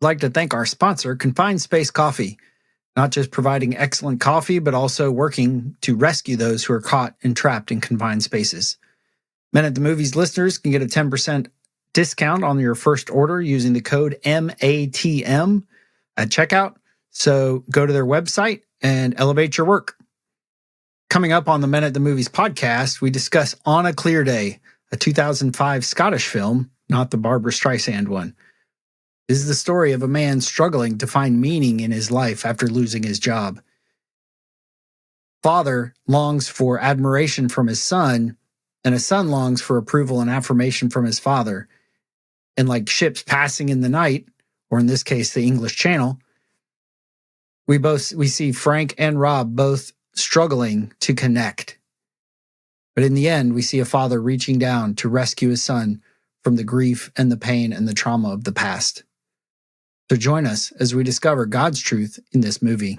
like to thank our sponsor, Confined Space Coffee, not just providing excellent coffee, but also working to rescue those who are caught and trapped in confined spaces. Men at the Movies listeners can get a 10% discount on your first order using the code MATM at checkout. So go to their website and elevate your work. Coming up on the Men at the Movies podcast, we discuss On a Clear Day, a 2005 Scottish film, not the Barbra Streisand one. This is the story of a man struggling to find meaning in his life after losing his job. Father longs for admiration from his son, and a son longs for approval and affirmation from his father. And like ships passing in the night, or in this case, the English Channel, we see Frank and Rob both struggling to connect. But in the end, we see a father reaching down to rescue his son from the grief and the pain and the trauma of the past. So join us as we discover God's truth in this movie.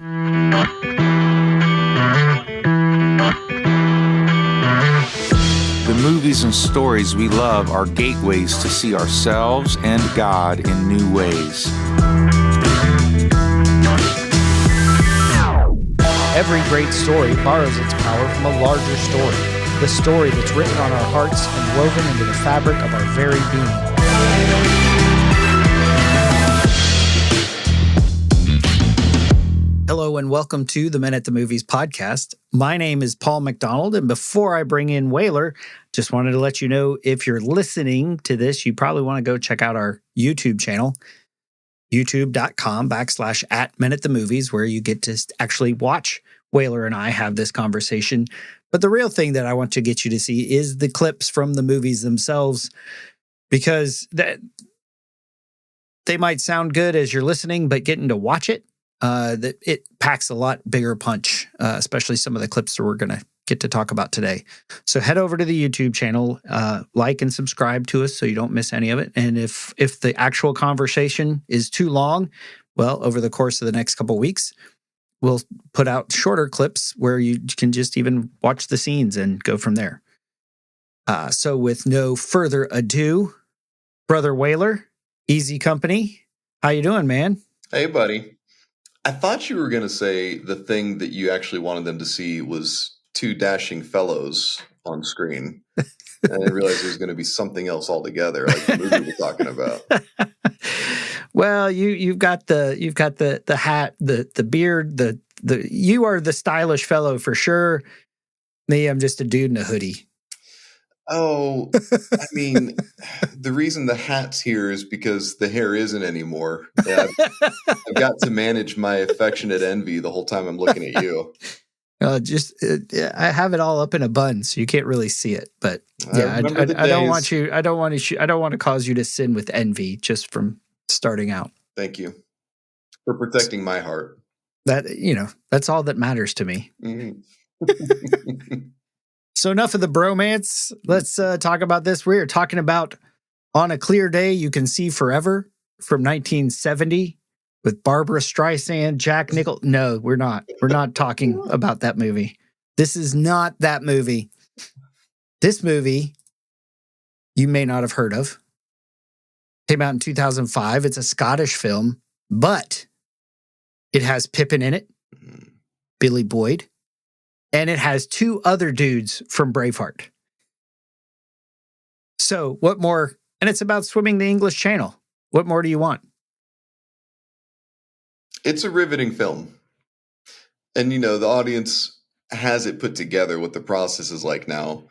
The movies and stories we love are gateways to see ourselves and God in new ways. Every great story borrows its power from a larger story, the story that's written on our hearts and woven into the fabric of our very being. Hello and welcome to the Men at the Movies podcast. My name is Paul McDonald, and before I bring in Whaler, just wanted to let you know if you're listening to this, you probably want to go check out our YouTube channel, youtube.com/@menatthemovies, where you get to actually watch Whaler and I have this conversation. But the real thing that I want to get you to see is the clips from the movies themselves, because they might sound good as you're listening, but getting to watch it, that it packs a lot bigger punch, especially some of the clips that we're going to get to talk about today. So head over to the YouTube channel, like and subscribe to us so you don't miss any of it. And if the actual conversation is too long, well, over the course of the next couple of weeks, we'll put out shorter clips where you can just even watch the scenes and go from there. So with no further ado, Brother Whaler, Easy Company, how you doing, man? Hey, buddy. I thought you were going to say the thing that you actually wanted them to see was two dashing fellows on screen. And I realized there was going to be something else altogether, like the movie we're talking about. Well, you've got the hat, the beard, the you are the stylish fellow for sure. Me, I'm just a dude in a hoodie. Oh, I mean, the reason the hat's here is because the hair isn't anymore. I've got to manage my affectionate envy the whole time I'm looking at you. I have it all up in a bun, so you can't really see it. But yeah, I don't want to cause you to sin with envy just from starting out. Thank you for protecting my heart. That's all that matters to me. Mm-hmm. So enough of the bromance. Let's talk about this. We are talking about On a Clear Day You Can See Forever from 1970 with Barbra Streisand, Jack Nicholson. No, we're not. We're not talking about that movie. This is not that movie. This movie you may not have heard of. Came out in 2005. It's a Scottish film, but it has Pippin in it, Billy Boyd, and it has two other dudes from Braveheart. So what more? And it's about swimming the English Channel. What more do you want? It's a riveting film. And, the audience has it put together what the process is like now.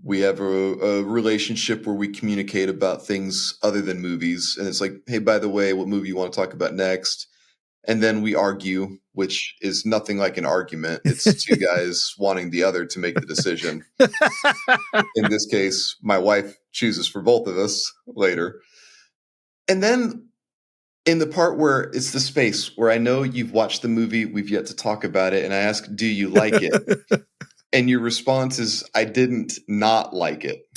We have a relationship where we communicate about things other than movies. And it's like, hey, by the way, what movie you want to talk about next? And then we argue, which is nothing like an argument. It's two guys wanting the other to make the decision. In this case, my wife chooses for both of us later. And then in the part where it's the space where I know you've watched the movie, we've yet to talk about it, and I ask, do you like it? And your response is, I didn't not like it.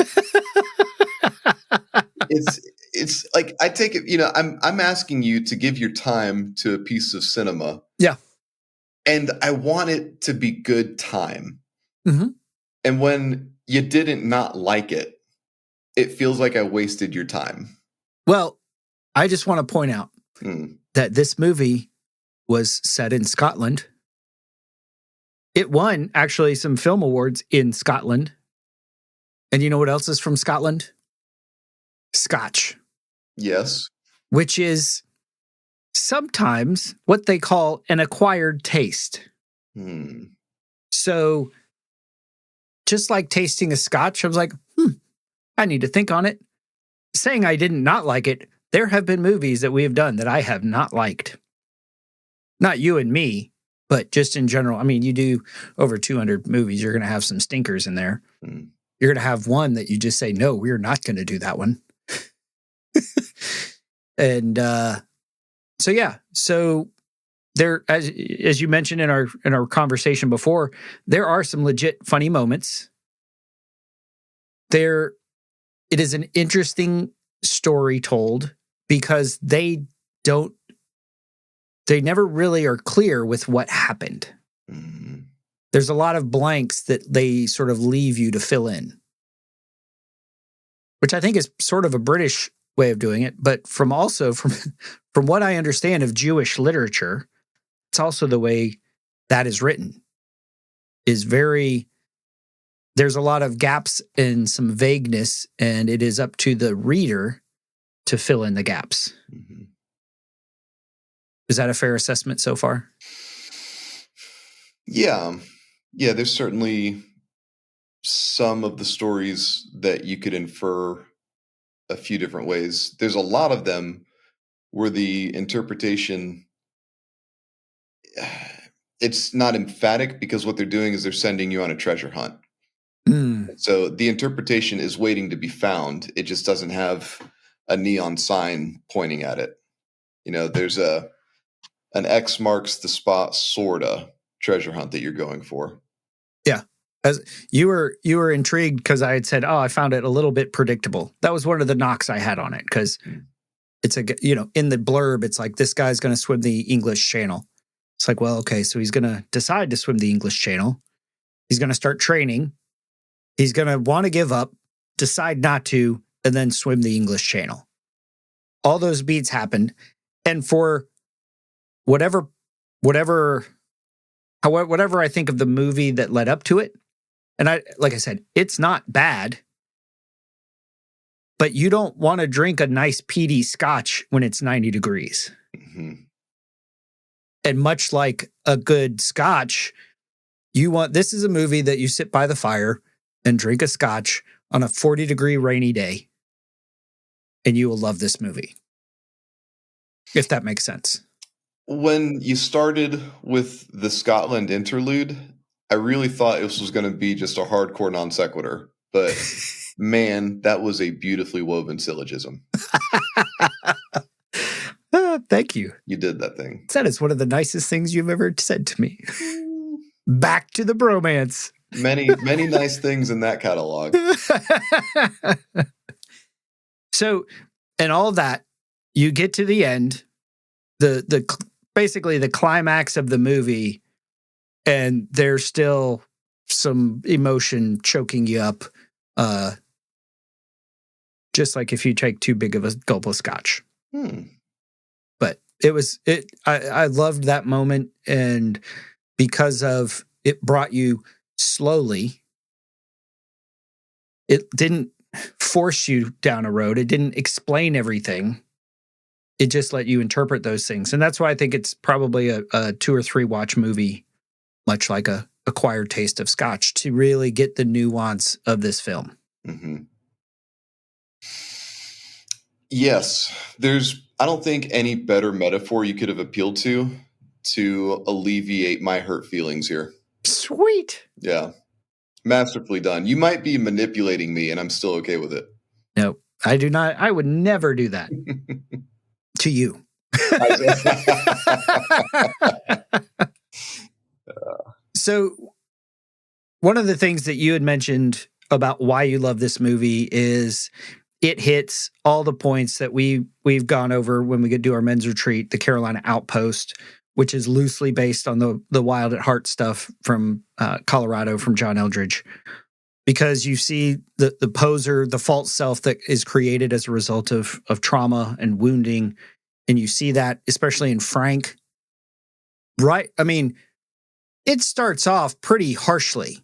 It's like, I take it, I'm asking you to give your time to a piece of cinema. Yeah. And I want it to be good time. Mm-hmm. And when you didn't not like it, it feels like I wasted your time. Well, I just want to point out that this movie was set in Scotland. It won actually some film awards in Scotland. And you know what else is from Scotland? Scotch. Yes. Which is sometimes what they call an acquired taste. So just like tasting a scotch, I was like, I need to think on it. Saying I didn't not like it, there have been movies that we have done that I have not liked. Not you and me, but just in general. I mean, you do over 200 movies, you're going to have some stinkers in there. You're going to have one that you just say, no, we're not going to do that one. And so there, as you mentioned in our conversation before, there are some legit funny moments. It is an interesting story told because they never really are clear with what happened. There's a lot of blanks that they sort of leave you to fill in, which I think is sort of a British way of doing it. But from what I understand of Jewish literature, it's also the way that is written. There's a lot of gaps and some vagueness, and it is up to the reader to fill in the gaps. Is that a fair assessment so far? Yeah. Yeah, there's certainly some of the stories that you could infer a few different ways. There's a lot of them where the interpretation, it's not emphatic because what they're doing is they're sending you on a treasure hunt. So the interpretation is waiting to be found. It just doesn't have a neon sign pointing at it. There's an X marks the spot sorta treasure hunt that you're going for. Yeah. As you were intrigued because I had said, I found it a little bit predictable. That was one of the knocks I had on it because it's in the blurb, it's like, this guy's going to swim the English Channel. It's like, well, okay, so he's going to decide to swim the English Channel. He's going to start training. He's going to want to give up, decide not to, and then swim the English Channel. All those beats happened. And for whatever I think of the movie that led up to it, and like I said, it's not bad, but you don't want to drink a nice peaty scotch when it's 90 degrees. And much like a good scotch, this is a movie that you sit by the fire and drink a scotch on a 40-degree rainy day, and you will love this movie. If that makes sense. When you started with the Scotland interlude, I really thought this was going to be just a hardcore non sequitur. But man, that was a beautifully woven syllogism. Thank you. You did that thing. That is one of the nicest things you've ever said to me. Back to the bromance. Many nice things in that catalog. So, and all of that, you get to the end, basically the climax of the movie, and there's still some emotion choking you up, just like if you take too big of a gulp of scotch. But I loved that moment, and because of it brought you slowly. It didn't force you down a road. It didn't explain everything. It just let you interpret those things. And that's why I think it's probably a 2 or 3 watch movie, much like a acquired taste of scotch, to really get the nuance of this film. Yes. I don't think any better metaphor you could have appealed to alleviate my hurt feelings here. Sweet. Yeah. Masterfully done. You might be manipulating me, and I'm still okay with it. No, I do not. I would never do that to you. So one of the things that you had mentioned about why you love this movie is it hits all the points that we've gone over when we do our men's retreat, the Carolina Outpost, which is loosely based on the Wild at Heart stuff from Colorado from John Eldridge. Because you see the poser, the false self that is created as a result of trauma and wounding, And you see that, especially in Frank. Right? I mean, it starts off pretty harshly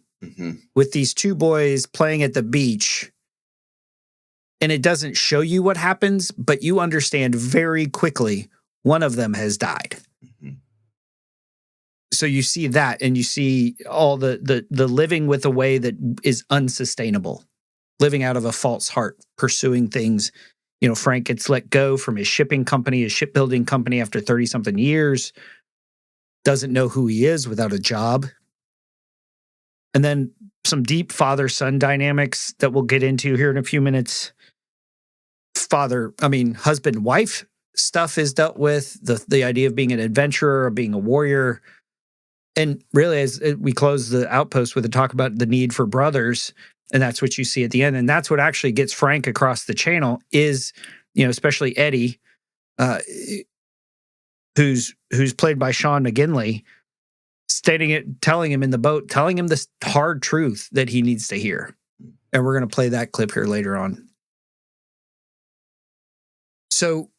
with these two boys playing at the beach. And it doesn't show you what happens, but you understand very quickly one of them has died. So you see that, and you see all the living with a way that is unsustainable, living out of a false heart, pursuing things. Frank gets let go from his shipping company, his shipbuilding company after 30-something years, doesn't know who he is without a job. And then some deep father-son dynamics that we'll get into here in a few minutes. Husband-wife stuff is dealt with, the idea of being an adventurer, of being a warrior. And really, as we close the outpost with a talk about the need for brothers, and that's what you see at the end. And that's what actually gets Frank across the channel is, especially Eddie, who's played by Sean McGinley, telling him in the boat, telling him this hard truth that he needs to hear. And we're going to play that clip here later on. So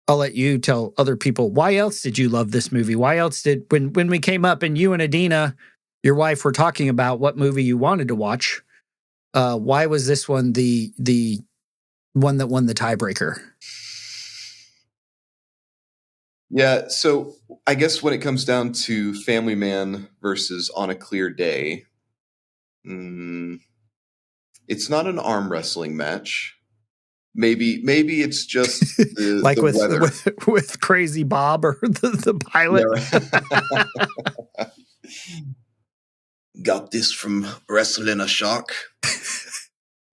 I'll let you tell other people, why else did you love this movie? Why else when we came up and you and Adina, your wife, were talking about what movie you wanted to watch, why was this one the one that won the tiebreaker? Yeah, so I guess when it comes down to Family Man versus On a Clear Day, it's not an arm wrestling match. Maybe it's just the, like the with, weather. with Crazy Bob or the pilot. Yeah. Got this from wrestling a shark.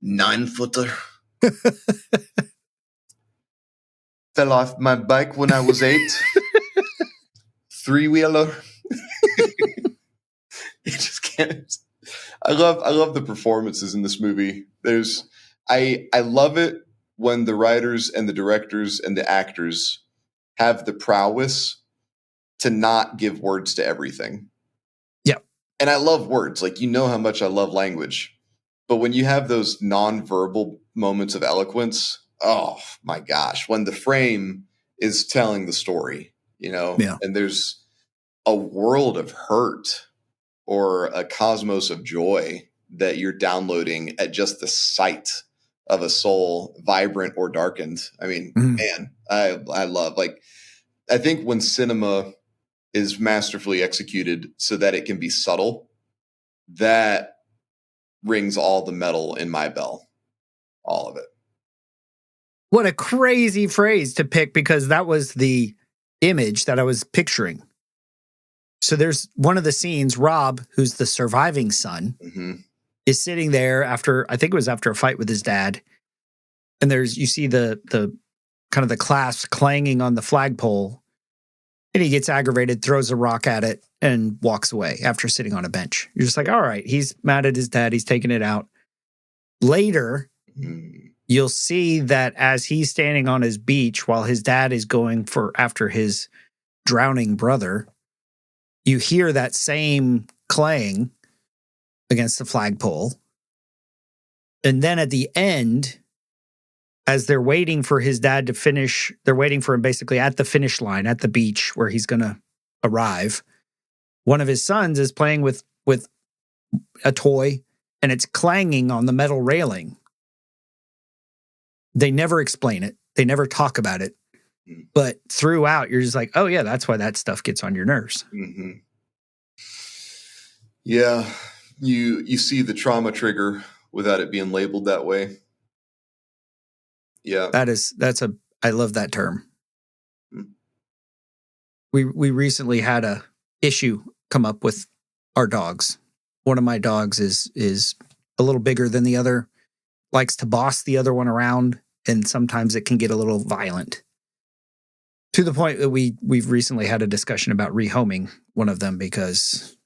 9-footer. Fell off my bike when I was 8. 3-wheeler. You just can't. I love the performances in this movie. I love it when the writers and the directors and the actors have the prowess to not give words to everything. Yeah. And I love words. Like, how much I love language. But when you have those nonverbal moments of eloquence, oh my gosh, when the frame is telling the story, Yeah. and there's a world of hurt or a cosmos of joy that you're downloading at just the sight of a soul, vibrant or darkened. I mean, man, I love, I think when cinema is masterfully executed so that it can be subtle, that rings all the metal in my bell, all of it. What a crazy phrase to pick, because that was the image that I was picturing. So there's one of the scenes, Rob, who's the surviving son, is sitting there after a fight with his dad. And you see the kind of the clasp clanging on the flagpole. And he gets aggravated, throws a rock at it, and walks away after sitting on a bench. You're just like, all right, he's mad at his dad. He's taking it out. Later, you'll see that as he's standing on his beach while his dad is going after his drowning brother, you hear that same clang against the flagpole. And then at the end, as they're waiting for his dad to finish, they're waiting for him basically at the finish line, at the beach where he's going to arrive. One of his sons is playing with a toy, and it's clanging on the metal railing. They never explain it. They never talk about it. But throughout, you're just like, oh, yeah, that's why that stuff gets on your nerves. Mm-hmm. Yeah, you see the trauma trigger without it being labeled that way. Yeah. I love that term. We recently had a issue come up with our dogs. One of my dogs is a little bigger than the other, likes to boss the other one around, and sometimes it can get a little violent. To the point that we've recently had a discussion about rehoming one of them because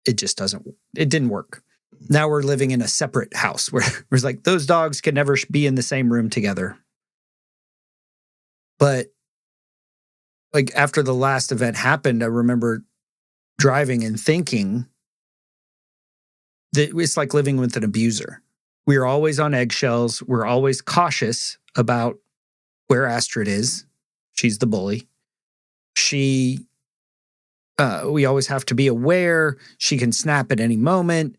it didn't work. Now we're living in a separate house where it's like those dogs can never be in the same room together. But like after the last event happened, I remember driving and thinking that it's like living with an abuser. We're always on eggshells. We're always cautious about where Astrid is. She's the bully. We always have to be aware. She can snap at any moment.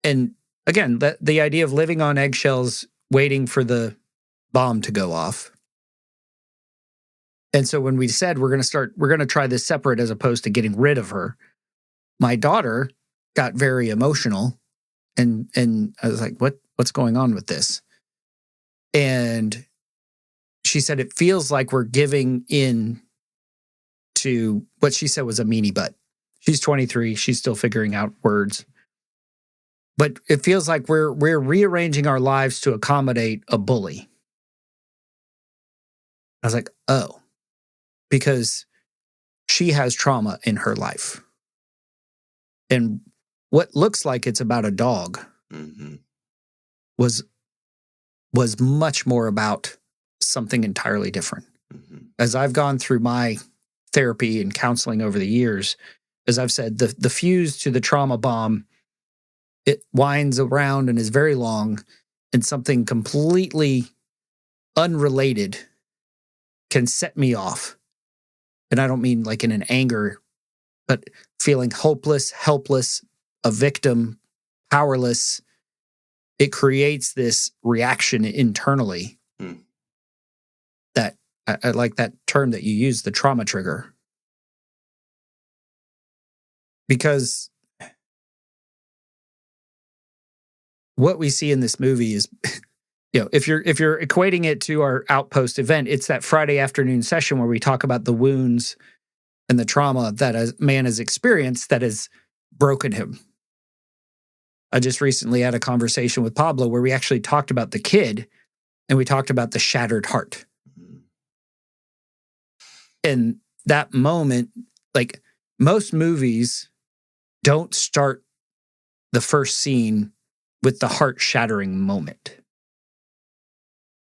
And again, the idea of living on eggshells, waiting for the bomb to go off. And so when we said we're going to try this separate as opposed to getting rid of her, my daughter got very emotional, and I was like, what's going on with this? And she said it feels like we're giving in to what she said was a meanie butt. She's 23, she's still figuring out words. But it feels like we're rearranging our lives to accommodate a bully. I was like, oh, because she has trauma in her life. And what looks like it's about a dog was much more about something entirely different. As I've gone through my therapy and counseling over the years, as I've said, the fuse to the trauma bomb, it winds around and is very long, and something completely unrelated can set me off. And I don't mean like in an anger, but feeling hopeless, helpless, a victim, powerless. It creates this reaction internally that I like that term that you use, the trauma trigger. Because what we see in this movie is, if you're equating it to our Outpost event, it's that Friday afternoon session where we talk about the wounds and the trauma that a man has experienced that has broken him. I just recently had a conversation with Pablo where we actually talked about the kid and we talked about the shattered heart. And that moment, like most movies don't start the first scene with the heart shattering moment.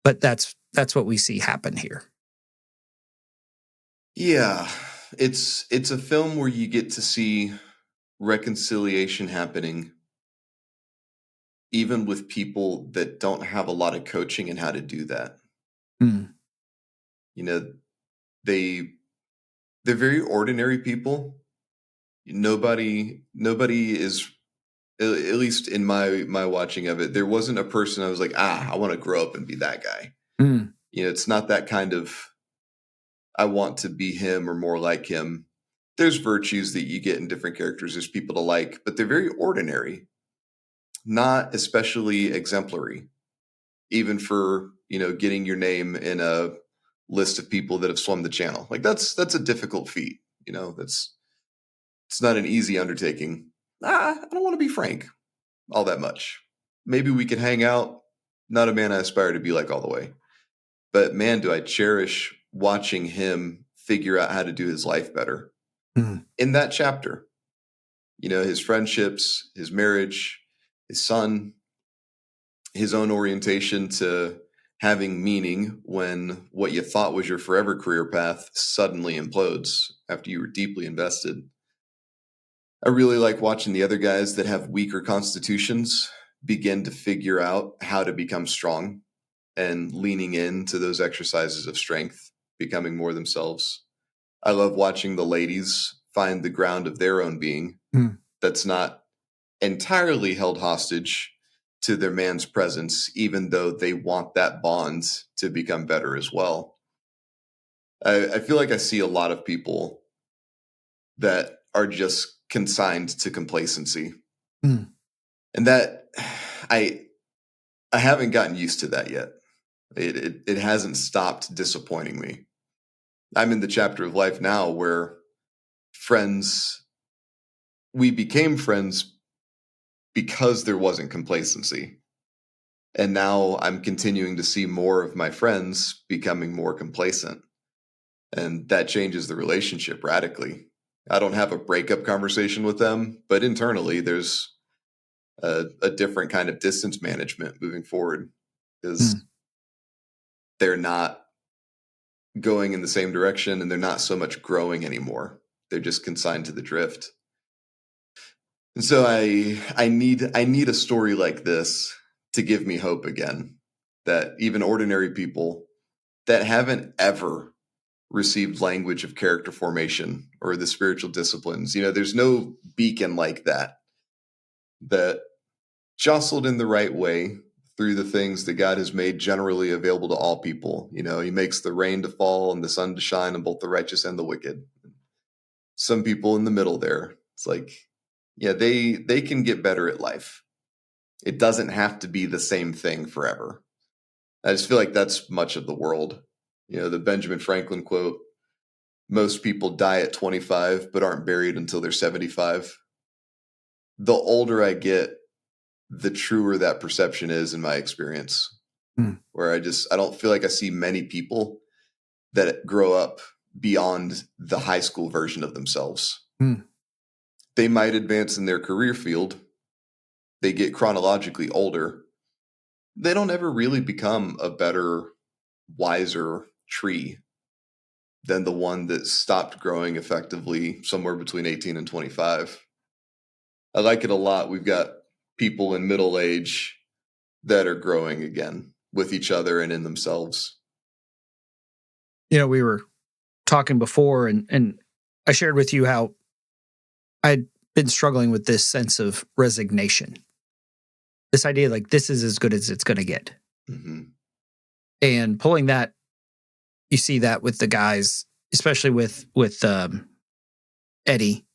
But that's what we see happen here. Yeah, it's a film where you get to see reconciliation happening even with people that don't have a lot of coaching in how to do that. You know, they're very ordinary people. Nobody is, at least in my watching of it, there wasn't a person I was like, I want to grow up and be that guy. It's not that kind of, I want to be him or more like him. There's virtues that you get in different characters. There's people to like, but they're very ordinary, not especially exemplary, even for, getting your name in a list of people that have swum the channel. Like that's a difficult feat. It's not an easy undertaking. I don't want to be Frank all that much. Maybe we could hang out. Not a man I aspire to be like all the way. But man, do I cherish watching him figure out how to do his life better. In that chapter. His friendships, his marriage, his son, his own orientation to having meaning when what you thought was your forever career path suddenly implodes after you were deeply invested. I really like watching the other guys that have weaker constitutions begin to figure out how to become strong and leaning into those exercises of strength, becoming more themselves. I love watching the ladies find the ground of their own being that's not entirely held hostage to their man's presence, even though they want that bond to become better as well. I feel like I see a lot of people that are just consigned to complacency. And that I haven't gotten used to that yet. It hasn't stopped disappointing me. I'm in the chapter of life now where we became friends because there wasn't complacency. And now I'm continuing to see more of my friends becoming more complacent. And that changes the relationship radically. I don't have a breakup conversation with them, but internally there's a different kind of distance management moving forward because they're not going in the same direction and they're not so much growing anymore. They're just consigned to the drift. And so I need a story like this to give me hope again, that even ordinary people that haven't ever received language of character formation or the spiritual disciplines. There's no beacon like that jostled in the right way through the things that God has made generally available to all people. He makes the rain to fall and the sun to shine on both the righteous and the wicked. Some people in the middle there, it's like, yeah, they can get better at life. It doesn't have to be the same thing forever. I just feel like that's much of the world. The Benjamin Franklin quote, most people die at 25 but aren't buried until they're 75. The older I get, the truer that perception is in my experience. Where I don't feel like I see many people that grow up beyond the high school version of themselves. They might advance in their career field. They get chronologically older. They don't ever really become a better, wiser tree than the one that stopped growing effectively somewhere between 18 and 25. I like it a lot. We've got people in middle age that are growing again with each other and in themselves. We were talking before, and I shared with you how I'd been struggling with this sense of resignation. This idea like this is as good as it's going to get. And pulling that, you see that with the guys, especially with Eddie,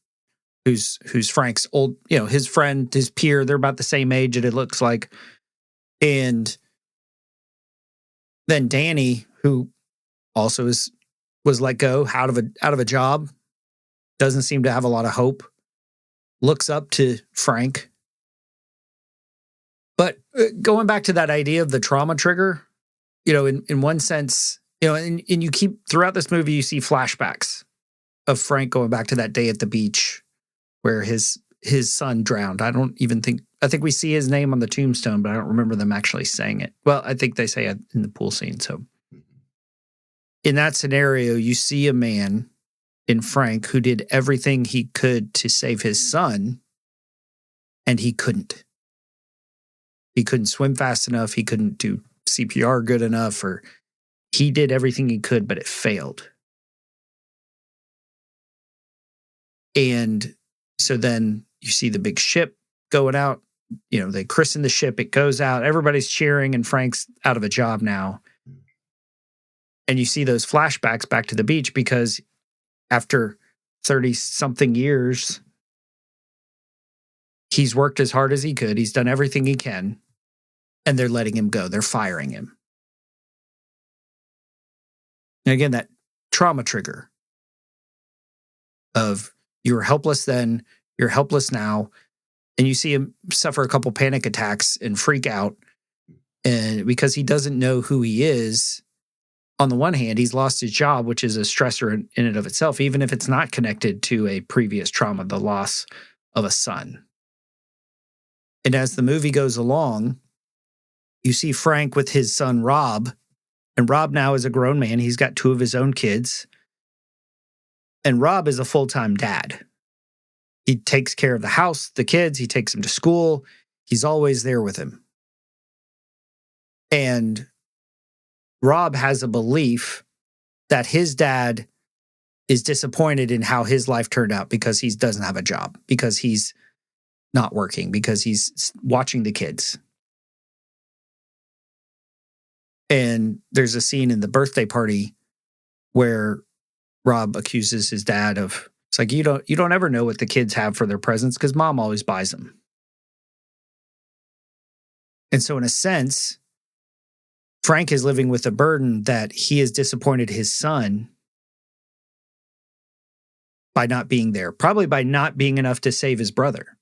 who's Frank's old, his friend, his peer. They're about the same age, it looks like. And then Danny, who also was let go out of a job, doesn't seem to have a lot of hope, looks up to Frank. But going back to that idea of the trauma trigger, in one sense, and you keep throughout this movie, you see flashbacks of Frank going back to that day at the beach where his son drowned. I think we see his name on the tombstone, but I don't remember them actually saying it. Well, I think they say it in the pool scene. So in that scenario, you see a man in Frank who did everything he could to save his son, and he couldn't. He couldn't swim fast enough. He couldn't do CPR good enough, or he did everything he could, but it failed. And so then you see the big ship going out. They christen the ship. It goes out. Everybody's cheering, and Frank's out of a job now. And you see those flashbacks back to the beach because after 30-something years, he's worked as hard as he could. He's done everything he can, and they're letting him go. They're firing him. And again, that trauma trigger of you were helpless then, you're helpless now, and you see him suffer a couple panic attacks and freak out, and because he doesn't know who he is. On the one hand, he's lost his job, which is a stressor in and of itself, even if it's not connected to a previous trauma, the loss of a son. And as the movie goes along, you see Frank with his son, Rob. And Rob now is a grown man. He's got 2 of his own kids. And Rob is a full-time dad. He takes care of the house, the kids. He takes them to school. He's always there with him. And Rob has a belief that his dad is disappointed in how his life turned out because he doesn't have a job, because he's not working, because he's watching the kids. And there's a scene in the birthday party where Rob accuses his dad of, it's like, you don't ever know what the kids have for their presents because mom always buys them. And so in a sense, Frank is living with the burden that he has disappointed his son by not being there, probably by not being enough to save his brother.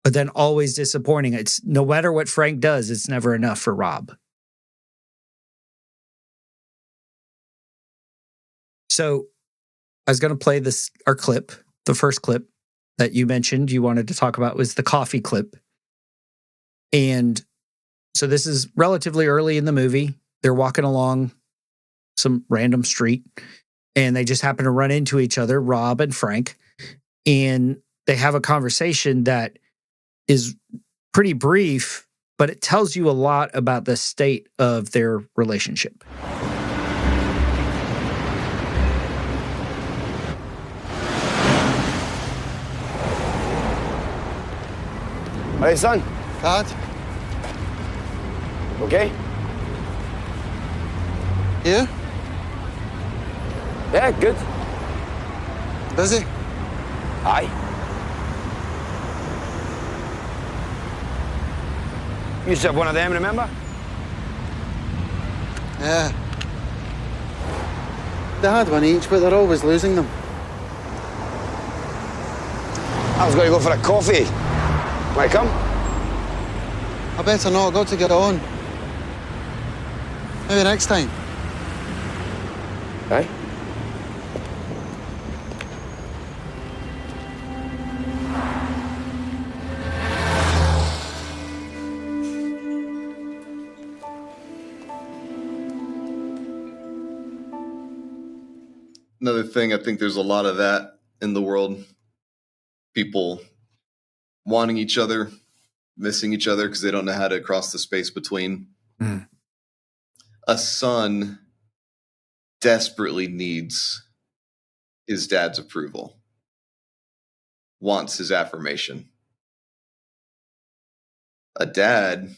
But then always disappointing. It's no matter what Frank does, it's never enough for Rob. So I was going to play our clip, the first clip that you mentioned you wanted to talk about was the coffee clip. And so this is relatively early in the movie. They're walking along some random street, and they just happen to run into each other, Rob and Frank, and they have a conversation that is pretty brief, but it tells you a lot about the state of their relationship. Hey, son. Dad? Okay? You? Yeah, good. Busy? Aye. You used to have one of them, remember? Yeah. They had one each, but they're always losing them. I was going to go for a coffee. Want to come? I better not. I've got to get on. Maybe next time. Aye. Another thing, I think there's a lot of that in the world. People wanting each other, missing each other because they don't know how to cross the space between. Mm. A son desperately needs his dad's approval, wants his affirmation. A dad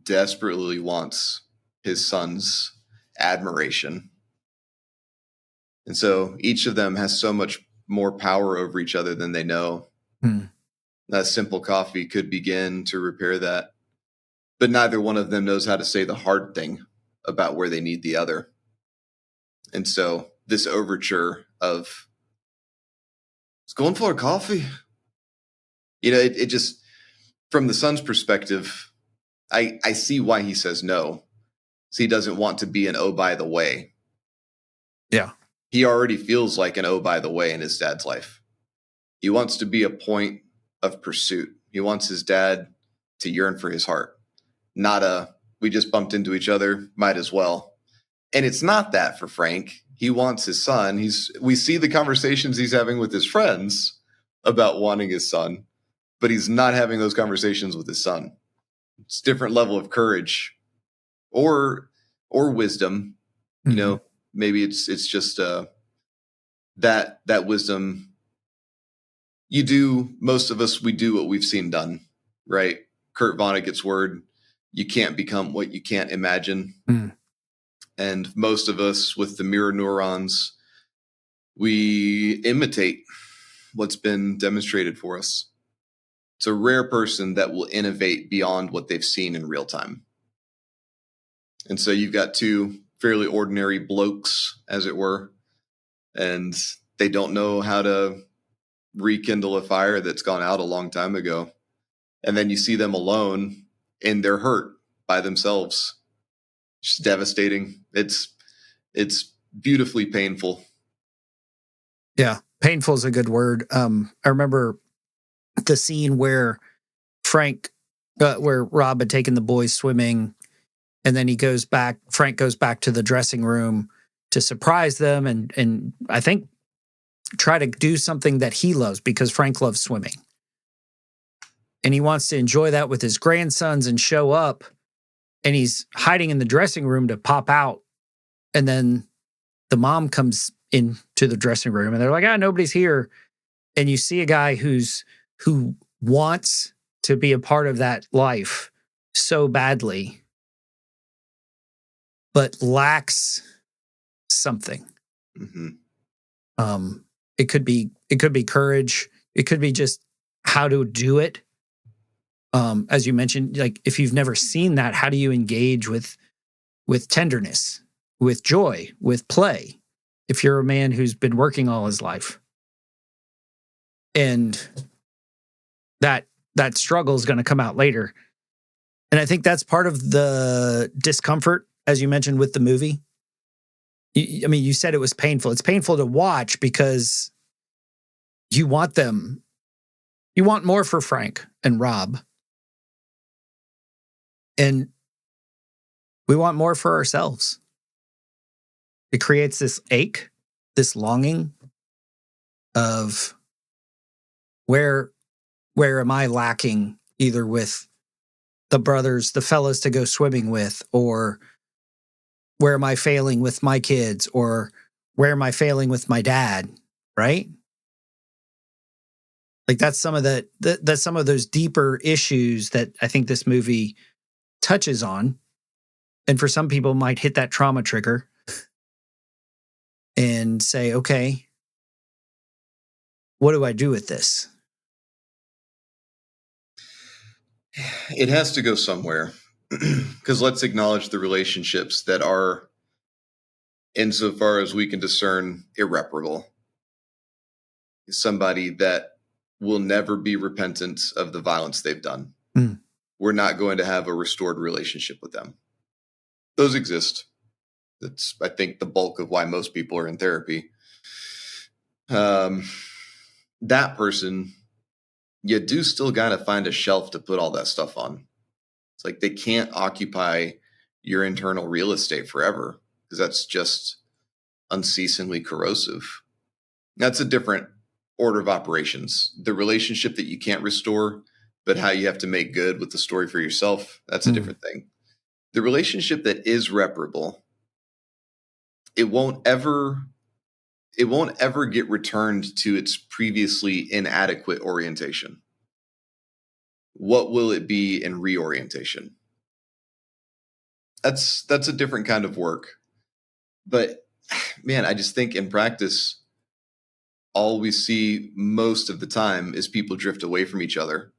desperately wants his son's admiration. And so each of them has so much more power over each other than they know. Mm. That simple coffee could begin to repair that. But neither one of them knows how to say the hard thing about where they need the other. And so this overture of, it's going for a coffee. You know, it just, from the son's perspective, I see why he says no. So he doesn't want to be an oh, by the way. Yeah. He already feels like an oh, by the way in his dad's life. He wants to be a point of pursuit. He wants his dad to yearn for his heart, not a, we just bumped into each other, might as well. And it's not that for Frank. He wants his son. We see the conversations he's having with his friends about wanting his son, but he's not having those conversations with his son. It's a different level of courage or wisdom. Mm-hmm. You know, maybe it's just that wisdom. Most of us, we do what we've seen done, right? Kurt Vonnegut's word, you can't become what you can't imagine. Mm. And most of us with the mirror neurons, we imitate what's been demonstrated for us. It's a rare person that will innovate beyond what they've seen in real time. And so you've got two fairly ordinary blokes, as it were, and they don't know how to rekindle a fire that's gone out a long time ago. And then you see them alone and they're hurt by themselves. Just devastating. It's beautifully painful. Yeah. Painful is a good word. I remember the scene where where Rob had taken the boys swimming, and then Frank goes back to the dressing room to surprise them and I think try to do something that he loves, because Frank loves swimming. And he wants to enjoy that with his grandsons and show up, and he's hiding in the dressing room to pop out. And then the mom comes into the dressing room and they're like, nobody's here. And you see a guy who wants to be a part of that life so badly, but lacks something. Mm-hmm. It could be courage. It could be just how to do it. As you mentioned, like if you've never seen that, how do you engage with tenderness, with joy, with play? If you're a man who's been working all his life, and that struggle is going to come out later. And I think that's part of the discomfort, as you mentioned, with the movie. You said it was painful. It's painful to watch because you want more for Frank and Rob. And we want more for ourselves. It creates this ache, this longing of where am I lacking, either with the brothers, the fellas to go swimming with, or where am I failing with my kids, or where am I failing with my dad, right? Like that's some of that's some of those deeper issues that I think this movie touches on. And for some people might hit that trauma trigger and say, okay, what do I do with this? It has to go somewhere, because let's acknowledge the relationships that are, insofar as we can discern, irreparable. Somebody that will never be repentant of the violence they've done. Mm. We're not going to have a restored relationship with them. Those exist. That's, I think, the bulk of why most people are in therapy. That person, you do still got to find a shelf to put all that stuff on. It's like they can't occupy your internal real estate forever, because that's just unceasingly corrosive. That's a different order of operations. The relationship that you can't restore, but how you have to make good with the story for yourself, that's a different thing. The relationship that is reparable, it won't ever get returned to its previously inadequate orientation. What will it be in reorientation? That's a different kind of work. But man, I just think in practice, all we see most of the time is people drift away from each other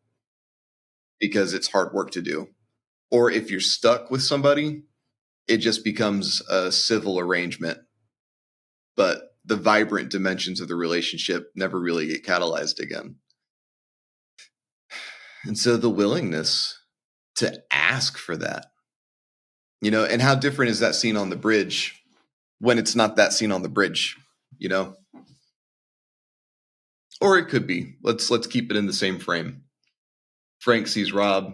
because it's hard work to do. Or if you're stuck with somebody, it just becomes a civil arrangement. But the vibrant dimensions of the relationship never really get catalyzed again. And so the willingness to ask for that, and how different is that scene on the bridge when it's not that scene on the bridge, Or it could be. Let's keep it in the same frame. Frank sees Rob,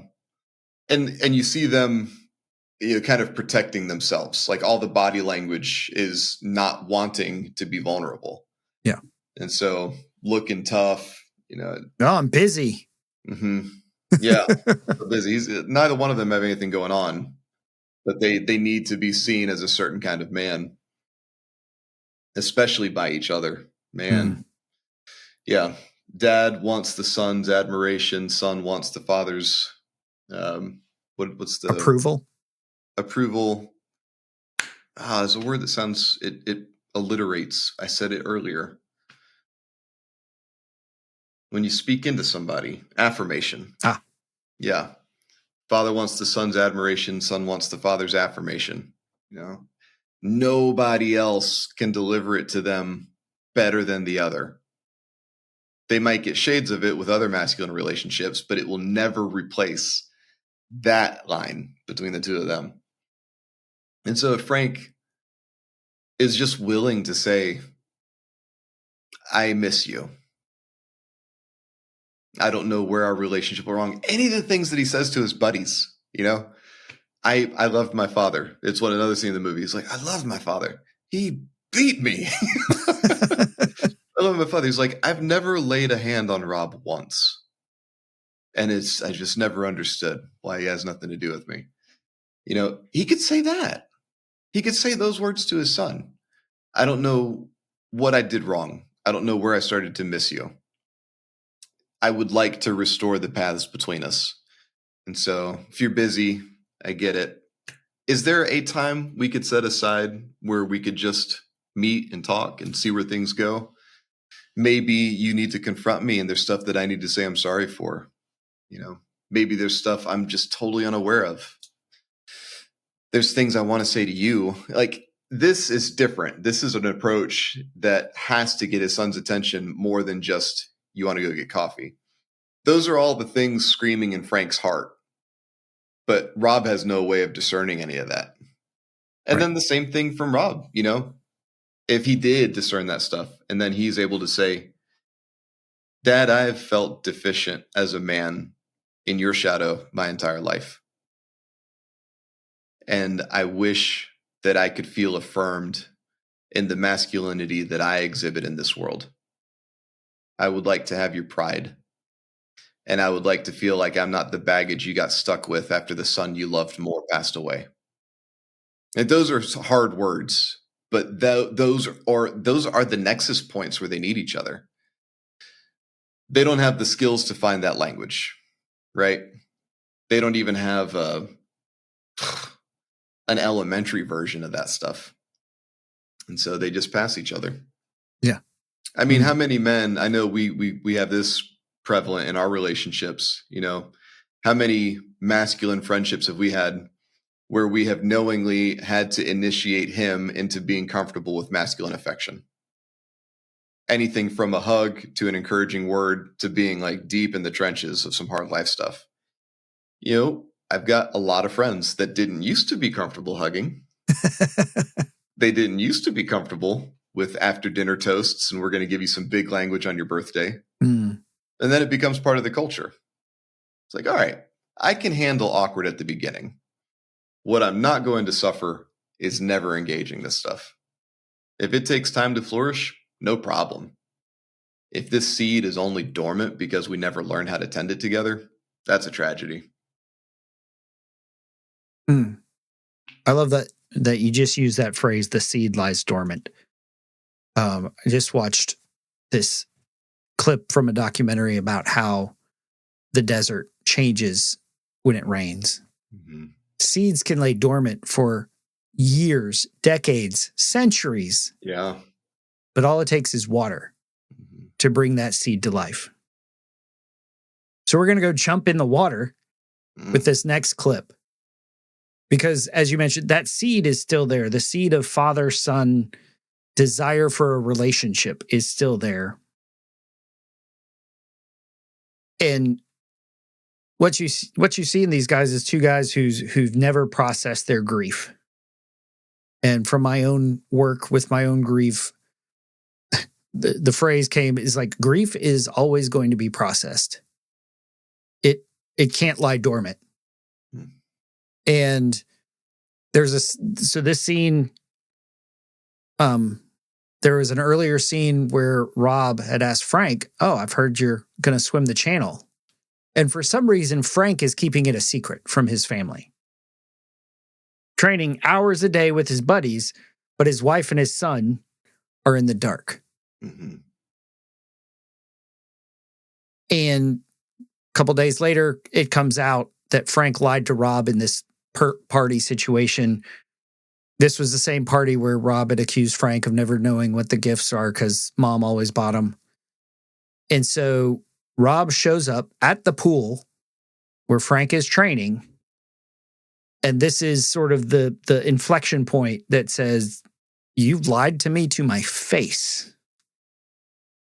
and you see them, kind of protecting themselves. Like all the body language is not wanting to be vulnerable. Yeah. And so looking tough, Oh, I'm busy. Mm-hmm. Yeah, busy. Neither one of them have anything going on, but they need to be seen as a certain kind of man, especially by each other. Man. Yeah. Dad wants the son's admiration. Son wants the father's, what's the approval? Approval. There's a word that sounds, it alliterates. I said it earlier. When you speak into somebody, affirmation. Yeah. Father wants the son's admiration. Son wants the father's affirmation. Nobody else can deliver it to them better than the other. They might get shades of it with other masculine relationships, but it will never replace that line between the two of them. And so if Frank is just willing to say, I miss you. I don't know where our relationship went wrong. Any of the things that he says to his buddies, I loved my father. It's what another scene in the movie. He's like, I loved my father. He beat me. I love my father. He's like, I've never laid a hand on Rob once. And I just never understood why he has nothing to do with me. He could say that. He could say those words to his son. I don't know what I did wrong. I don't know where I started to miss you. I would like to restore the paths between us. And so if you're busy, I get it. Is there a time we could set aside where we could just meet and talk and see where things go? Maybe you need to confront me and there's stuff that I need to say I'm sorry for. Maybe there's stuff I'm just totally unaware of. There's things I want to say to you. Like, this is different. This is an approach that has to get his son's attention more than just, you want to go get coffee. Those are all the things screaming in Frank's heart. But Rob has no way of discerning any of that. And then the same thing from Rob, if he did discern that stuff, and then he's able to say, Dad, I've felt deficient as a man in your shadow my entire life. And I wish that I could feel affirmed in the masculinity that I exhibit in this world. I would like to have your pride. And I would like to feel like I'm not the baggage you got stuck with after the son you loved more passed away. And those are hard words, but those are the nexus points where they need each other. They don't have the skills to find that language, right? They don't even have an elementary version of that stuff. And so they just pass each other. Yeah. I mean, how many men, I know we have this prevalent in our relationships, you know, how many masculine friendships have we had where we have knowingly had to initiate him into being comfortable with masculine affection? Anything from a hug to an encouraging word to being like deep in the trenches of some hard life stuff. You know, I've got a lot of friends that didn't used to be comfortable hugging. They didn't used to be comfortable with after dinner toasts and we're going to give you some big language on your birthday. And then it becomes part of the culture. It's like, all right, I can handle awkward at the beginning. What I'm not going to suffer is never engaging this stuff. If it takes time to flourish, no problem. If this seed is only dormant because we never learn how to tend it together, that's a tragedy. I love that you just used that phrase, the seed lies dormant. I just watched this clip from a documentary about how the desert changes when it rains. Seeds can lay dormant for years, decades, centuries. Yeah. But all it takes is water to bring that seed to life. So we're going to go jump in the water with this next clip. Because as you mentioned, that seed is still there. The seed of father-son desire for a relationship is still there. And what you see in these guys is two guys who've never processed their grief. And from my own work with my own grief, the phrase is like, grief is always going to be processed. It can't lie dormant. And this scene, there was an earlier scene where Rob had asked Frank, "Oh, I've heard you're going to swim the channel." And for some reason, Frank is keeping it a secret from his family. Training hours a day with his buddies, but his wife and his son are in the dark. And a couple days later, it comes out that Frank lied to Rob in this party situation. This was the same party where Rob had accused Frank of never knowing what the gifts are because mom always bought them. And so Rob shows up at the pool where Frank is training. And this is sort of the inflection point that says, "You've lied to me to my face."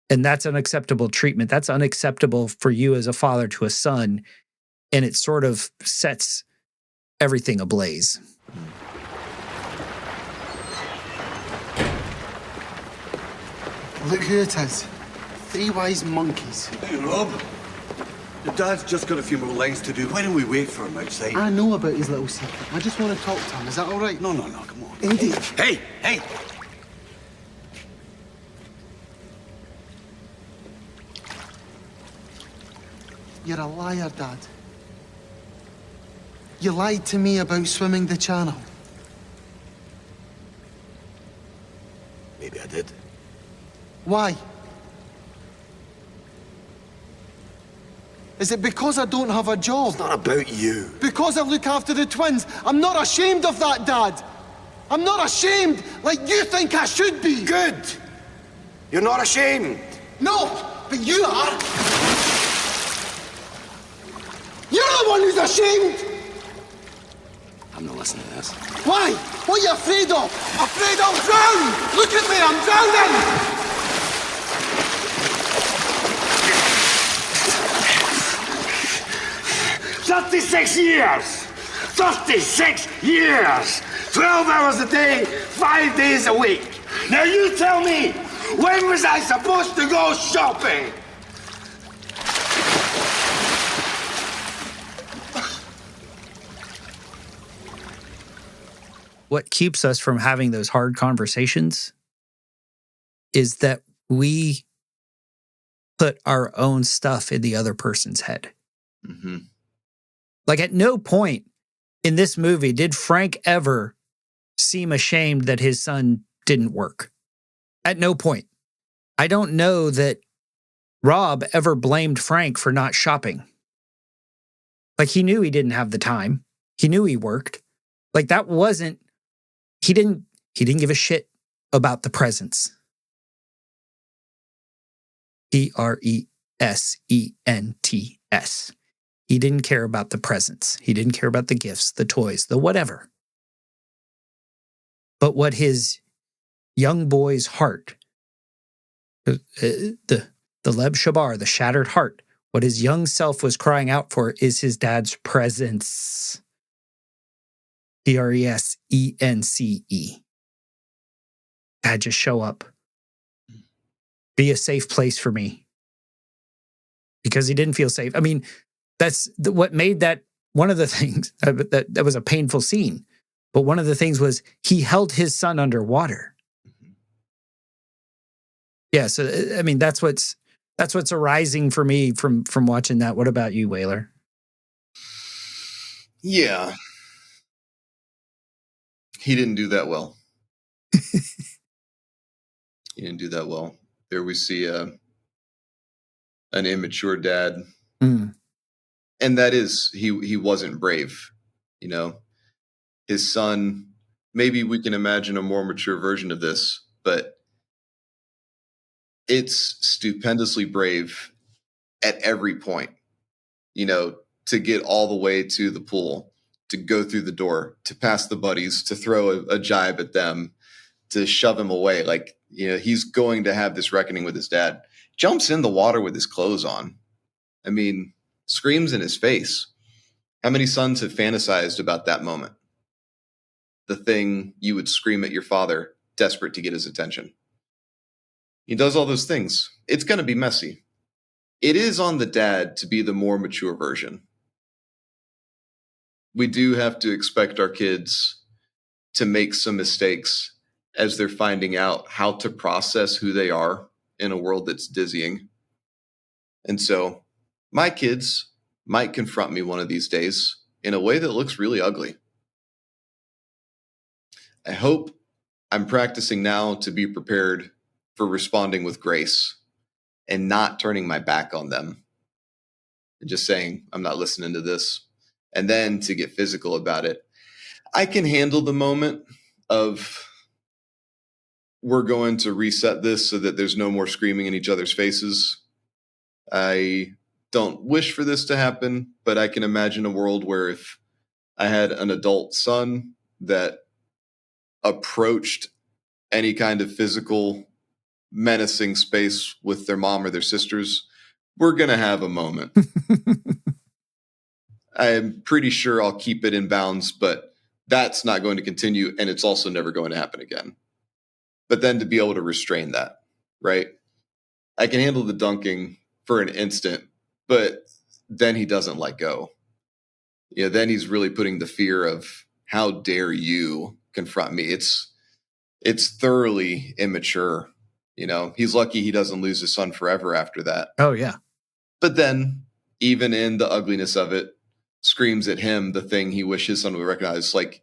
And that's unacceptable treatment. That's unacceptable for you as a father to a son. And it sort of sets everything ablaze. Look who it is. Three wise monkeys. Hey, Rob. Your dad's just got a few more lines to do. Why don't we wait for him outside? I know about his little secret. I just want to talk to him. Is that all right? No, come on. Eddie. Hey! You're a liar, Dad. You lied to me about swimming the channel. Maybe I did. Why? Is it because I don't have a job? It's not about you. Because I look after the twins? I'm not ashamed of that, Dad. I'm not ashamed like you think I should be. Good. You're not ashamed. No, but you are. You're the one who's ashamed. I'm not listening to this. Why? What are you afraid of? Afraid I'll drown! Look at me, I'm drowning! 36 years! 36 years! 12 hours a day, 5 days a week. Now you tell me, when was I supposed to go shopping? What keeps us from having those hard conversations is that we put our own stuff in the other person's head. Mm-hmm. Like at no point in this movie did Frank ever seem ashamed that his son didn't work. At no point. I don't know that Rob ever blamed Frank for not shopping. Like he knew he didn't have the time. He knew he worked. Like that wasn't, he didn't give a shit about the presents. Presents. He didn't care about the presents. He didn't care about the gifts, the toys, the whatever. But what his young boy's heart, the Leb Shabar, the shattered heart, what his young self was crying out for is his dad's presence. Presence. Dad, just show up. Be a safe place for me. Because he didn't feel safe. I mean, that's what made that one of the things, that was a painful scene. But one of the things was he held his son underwater. Yeah, so I mean, that's what's arising for me from watching that. What about you, Whaler? Yeah. He didn't do that well. He didn't do that well. There we see an immature dad. Mm. And that is, he wasn't brave. You know, his son, maybe we can imagine a more mature version of this, but it's stupendously brave at every point, you know, to get all the way to the pool, to go through the door, to pass the buddies, to throw a jibe at them, to shove him away. Like, you know, he's going to have this reckoning with his dad. Jumps in the water with his clothes on. I mean, screams in his face. How many sons have fantasized about that moment? The thing you would scream at your father, desperate to get his attention. He does all those things. It's going to be messy. It is on the dad to be the more mature version. We do have to expect our kids to make some mistakes as they're finding out how to process who they are in a world that's dizzying. And so my kids might confront me one of these days in a way that looks really ugly. I hope I'm practicing now to be prepared for responding with grace and not turning my back on them and just saying, I'm not listening to this. And then to get physical about it. I can handle the moment of, we're going to reset this so that there's no more screaming in each other's faces. I don't wish for this to happen, but I can imagine a world where if I had an adult son that approached any kind of physical menacing space with their mom or their sisters, we're going to have a moment. I'm pretty sure I'll keep it in bounds, but that's not going to continue, and it's also never going to happen again. But then to be able to restrain that, right? I can handle the dunking for an instant, but then he doesn't let go. Yeah, then he's really putting the fear of, how dare you confront me? It's thoroughly immature. You know, he's lucky he doesn't lose his son forever after that. Oh, yeah. But then, even in the ugliness of it, screams at him the thing he wished his son would recognize. Like,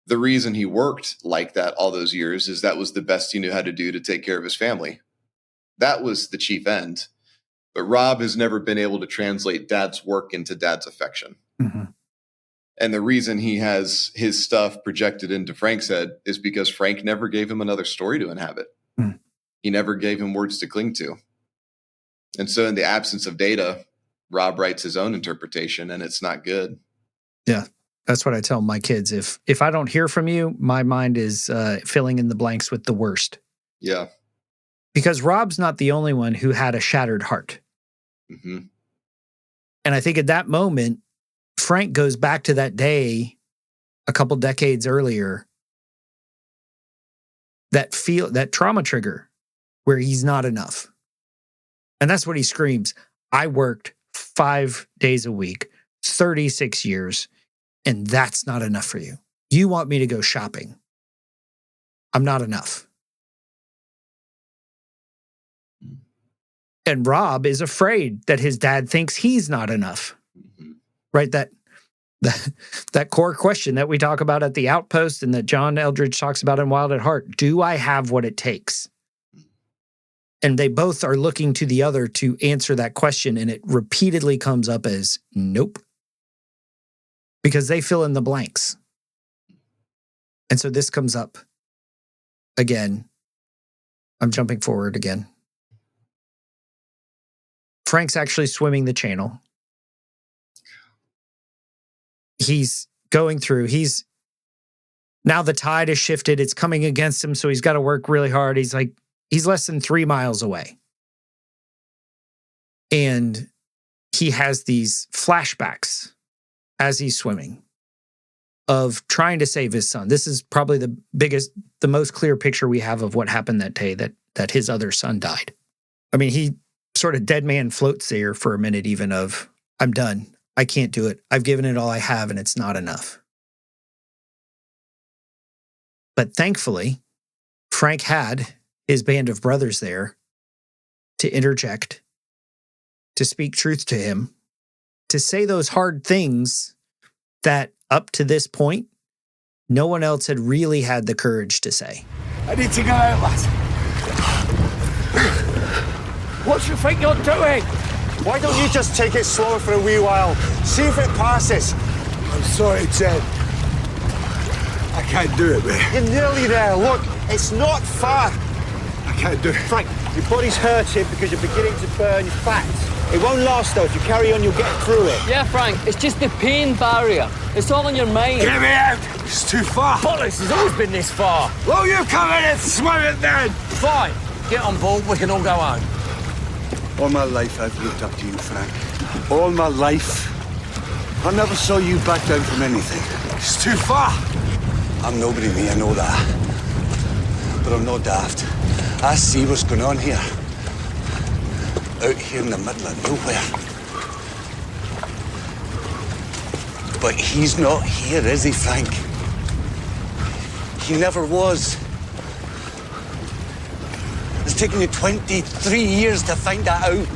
the reason he worked like that all those years is that was the best he knew how to do to take care of his family. That was the chief end. But Rob has never been able to translate dad's work into dad's affection. Mm-hmm. And the reason he has his stuff projected into Frank's head is because Frank never gave him another story to inhabit. Mm. He never gave him words to cling to. And so in the absence of data, Rob writes his own interpretation, and it's not good. Yeah. That's what I tell my kids. If I don't hear from you, my mind is filling in the blanks with the worst. Yeah. Because Rob's not the only one who had a shattered heart. Mm-hmm. And I think at that moment, Frank goes back to that day a couple decades earlier, that trauma trigger where he's not enough. And that's what he screams. I worked 5 days a week, 36 years, and that's not enough for you. You want me to go shopping. I'm not enough. And Rob is afraid that his dad thinks he's not enough. Right? That core question that we talk about at the Outpost and that John Eldridge talks about in Wild at Heart. Do I have what it takes? And they both are looking to the other to answer that question, and it repeatedly comes up as nope. Because they fill in the blanks. And so this comes up again. I'm jumping forward again. Frank's actually swimming the channel. He's going through. Now the tide has shifted. It's coming against him, so he's got to work really hard. He's less than 3 miles away. And he has these flashbacks as he's swimming of trying to save his son. This is probably the most clear picture we have of what happened that day that his other son died. I mean, he sort of dead man floats there for a minute even of, I'm done. I can't do it. I've given it all I have and it's not enough. But thankfully, Frank had his band of brothers there to interject, to speak truth to him, to say those hard things that up to this point, no one else had really had the courage to say. I need to go out, lads. What do you think you're doing? Why don't you just take it slower for a wee while? See if it passes. I'm sorry, Ted. I can't do it, man. You're nearly there. Look, it's not far. I can't do it. Frank, your body's hurting because you're beginning to burn fat. It won't last, though. If you carry on, you'll get through it. Yeah, Frank, it's just the pain barrier. It's all in your mind. Get me out! It's too far. Bollocks, it's always been this far. Will you come in and swim it then? Fine, get on board, we can all go home. All my life I've looked up to you, Frank. All my life. I never saw you back down from anything. It's too far. I'm nobody, me, I know that. But I'm not daft. I see what's going on here. Out here in the middle of nowhere. But he's not here, is he, Frank? He never was. It's taken you 23 years to find that out.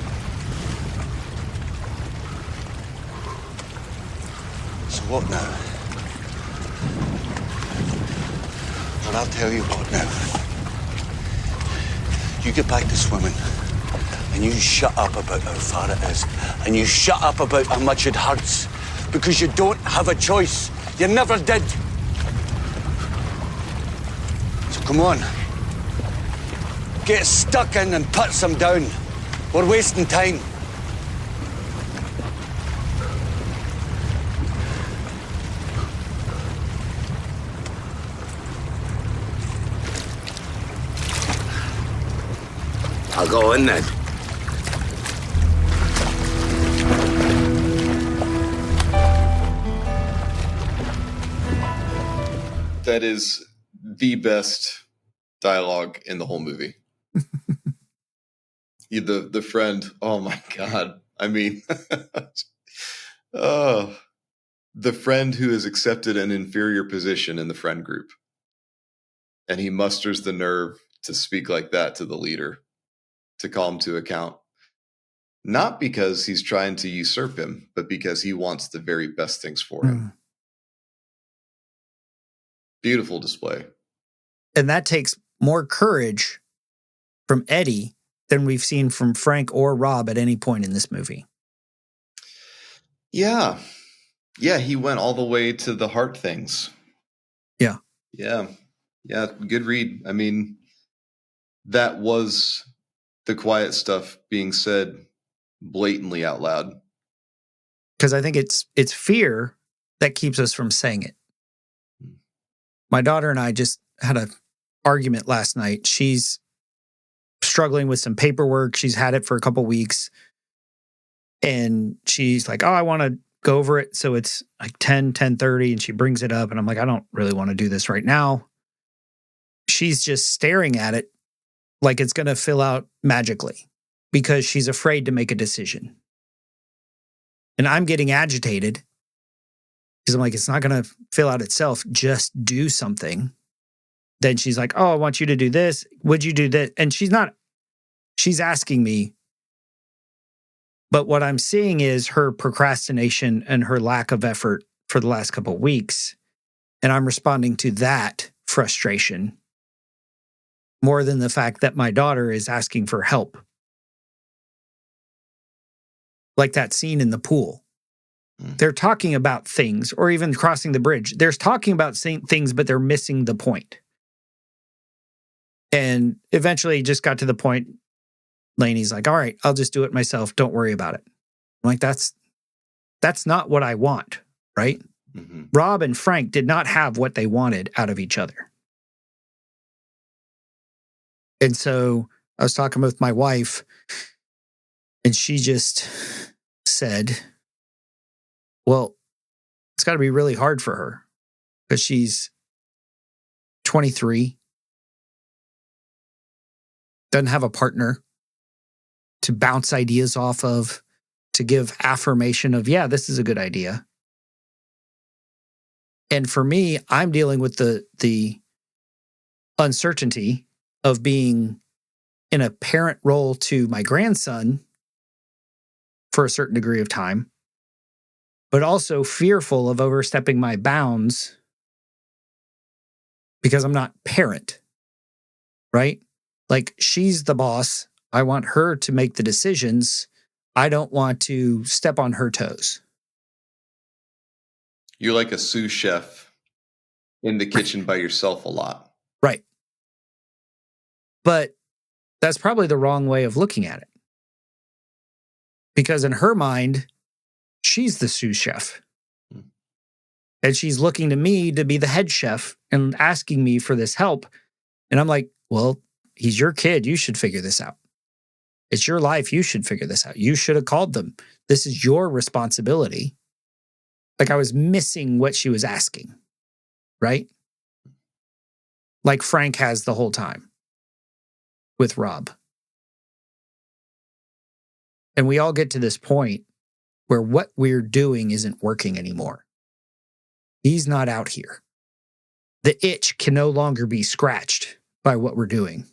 So what now? Well, I'll tell you what now. You get back to swimming, and you shut up about how far it is, and you shut up about how much it hurts, because you don't have a choice. You never did. So come on. Get stuck in and put some down. We're wasting time. I'll go in then. That is the best dialogue in the whole movie. The friend, oh my God. I mean, oh, the friend who has accepted an inferior position in the friend group. And he musters the nerve to speak like that to the leader, to call him to account. Not because he's trying to usurp him, but because he wants the very best things for him. Beautiful display. And that takes more courage from Eddie than we've seen from Frank or Rob at any point in this movie. Yeah. Yeah, he went all the way to the heart things. Yeah. Yeah. Yeah, good read. I mean, that was the quiet stuff being said blatantly out loud. Because I think it's fear that keeps us from saying it. My daughter and I just had an argument last night. She's struggling with some paperwork. She's had it for a couple weeks. And she's like, oh, I want to go over it. So it's like 10:30, and she brings it up. And I'm like, I don't really want to do this right now. She's just staring at it like it's going to fill out magically because she's afraid to make a decision. And I'm getting agitated because I'm like, it's not going to fill out itself. Just do something. Then she's like, oh, I want you to do this. Would you do that? And she's asking me, But what I'm seeing is her procrastination and her lack of effort for the last couple of weeks. And I'm responding to that frustration more than the fact that my daughter is asking for help. Like that scene in the pool. They're talking about things, or even crossing the bridge. They're talking about things, but they're missing the point. And eventually it just got to the point, Lainey's like, all right, I'll just do it myself. Don't worry about it. I'm like, that's not what I want, right? Mm-hmm. Rob and Frank did not have what they wanted out of each other. And so I was talking with my wife, and she just said, well, it's got to be really hard for her because she's 23, doesn't have a partner to bounce ideas off of, to give affirmation of, yeah, this is a good idea. And for me, I'm dealing with the uncertainty of being in a parent role to my grandson for a certain degree of time, but also fearful of overstepping my bounds because I'm not parent, right? Like, she's the boss. I want her to make the decisions. I don't want to step on her toes. You're like a sous chef in the kitchen by yourself a lot. Right. But that's probably the wrong way of looking at it. Because in her mind, she's the sous chef. And she's looking to me to be the head chef and asking me for this help. And I'm like, well, he's your kid. You should figure this out. It's your life. You should figure this out. You should have called them. This is your responsibility. Like, I was missing what she was asking, right? Like Frank has the whole time with Rob. And we all get to this point where what we're doing isn't working anymore. He's not out here. The itch can no longer be scratched by what we're doing.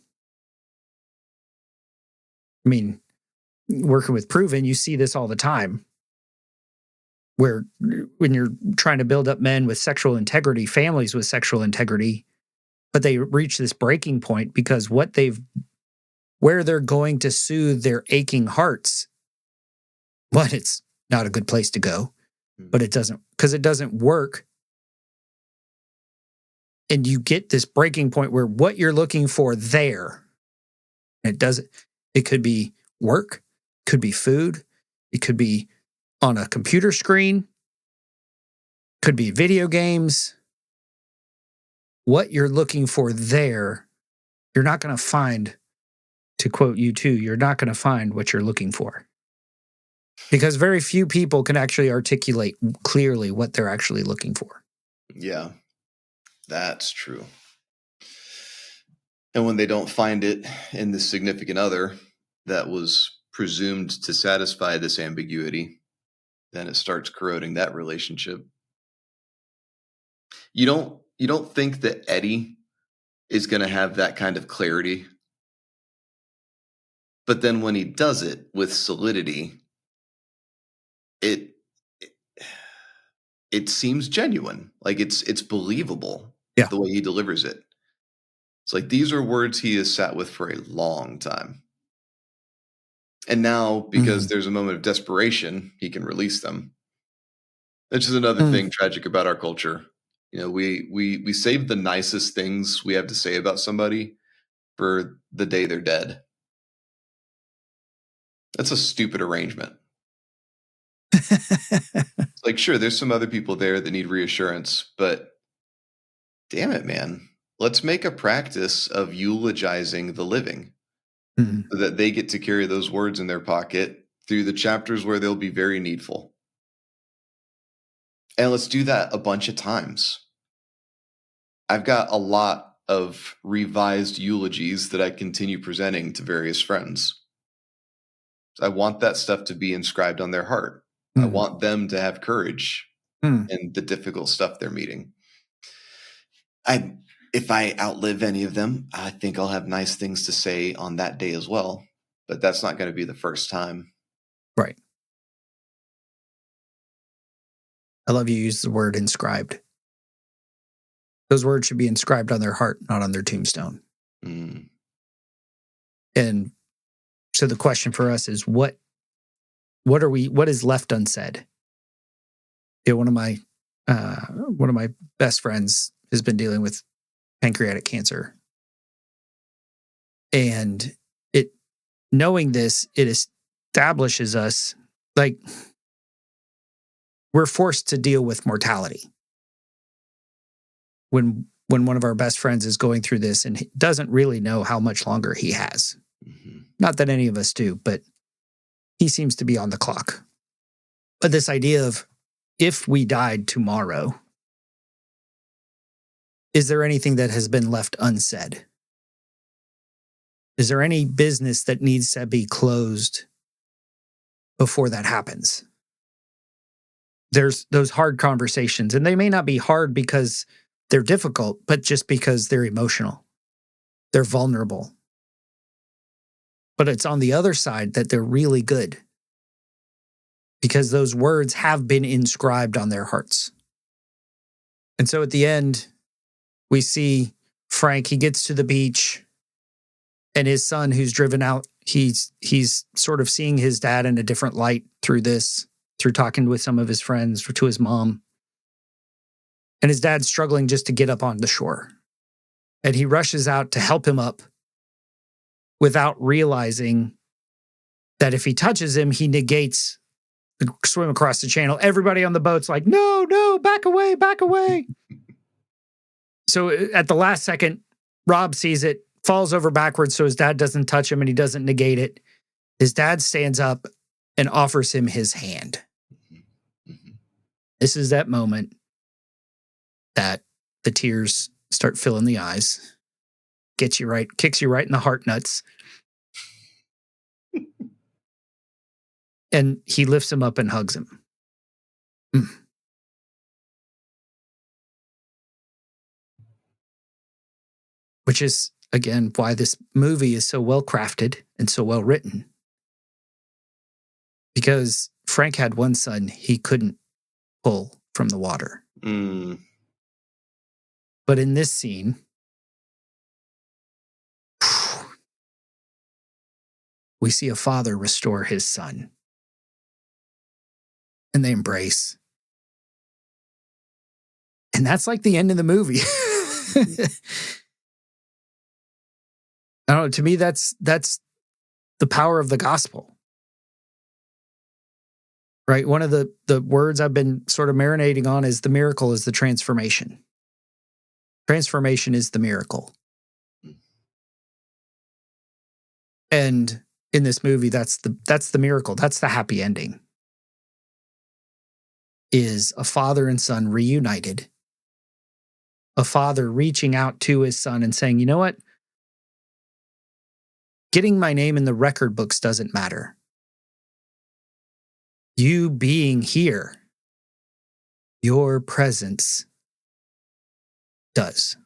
I mean, working with Proven, you see this all the time. Where when you're trying to build up men with sexual integrity, families with sexual integrity, but they reach this breaking point because where they're going to soothe their aching hearts, but it's not a good place to go, but it doesn't work. And you get this breaking point where what you're looking for there, it could be work, could be food, it could be on a computer screen, could be video games. What you're looking for there, you're not going to find, to quote you too, you're not going to find what you're looking for. Because very few people can actually articulate clearly what they're actually looking for. Yeah, that's true. And when they don't find it in the significant other that was presumed to satisfy this ambiguity, then it starts corroding that relationship. You don't think that Eddie is going to have that kind of clarity? But then when he does it with solidity, it seems genuine. Like it's believable. Yeah. The way he delivers it. It's like these are words he has sat with for a long time. And now, because there's a moment of desperation, he can release them. That's just another thing tragic about our culture. You know, we save the nicest things we have to say about somebody for the day they're dead. That's a stupid arrangement. It's like, sure, there's some other people there that need reassurance, but damn it, man. Let's make a practice of eulogizing the living so that they get to carry those words in their pocket through the chapters where they'll be very needful. And let's do that a bunch of times. I've got a lot of revised eulogies that I continue presenting to various friends. I want that stuff to be inscribed on their heart. I want them to have courage in the difficult stuff they're meeting. If I outlive any of them, I think I'll have nice things to say on that day as well. But that's not going to be the first time. Right. I love you use the word inscribed. Those words should be inscribed on their heart, not on their tombstone. Mm. And so the question for us is what is left unsaid? You know, one of my best friends has been dealing with pancreatic cancer. And knowing this, it establishes us like we're forced to deal with mortality. When one of our best friends is going through this and he doesn't really know how much longer he has. Mm-hmm. Not that any of us do, but he seems to be on the clock. But this idea of if we died tomorrow, is there anything that has been left unsaid? Is there any business that needs to be closed before that happens? There's those hard conversations, and they may not be hard because they're difficult, but just because they're emotional. They're vulnerable. But it's on the other side that they're really good because those words have been inscribed on their hearts. And so at the end, we see Frank, he gets to the beach, and his son who's driven out, he's sort of seeing his dad in a different light through talking with some of his friends, to his mom. And his dad's struggling just to get up on the shore. And he rushes out to help him up without realizing that if he touches him, he negates the swim across the channel. Everybody on the boat's like, no, back away, back away. So at the last second, Rob sees it, falls over backwards so his dad doesn't touch him and he doesn't negate it. His dad stands up and offers him his hand. Mm-hmm. This is that moment that the tears start filling the eyes, kicks you right in the heart nuts. And he lifts him up and hugs him. Which is, again, why this movie is so well crafted and so well written. Because Frank had one son he couldn't pull from the water. Mm. But in this scene, we see a father restore his son. And they embrace. And that's like the end of the movie. I don't know, to me, that's the power of the gospel. Right? One of the words I've been sort of marinating on is the miracle is the transformation. Transformation is the miracle. And in this movie, that's the miracle. That's the happy ending. Is a father and son reunited. A father reaching out to his son and saying, you know what? Getting my name in the record books doesn't matter. You being here, your presence does.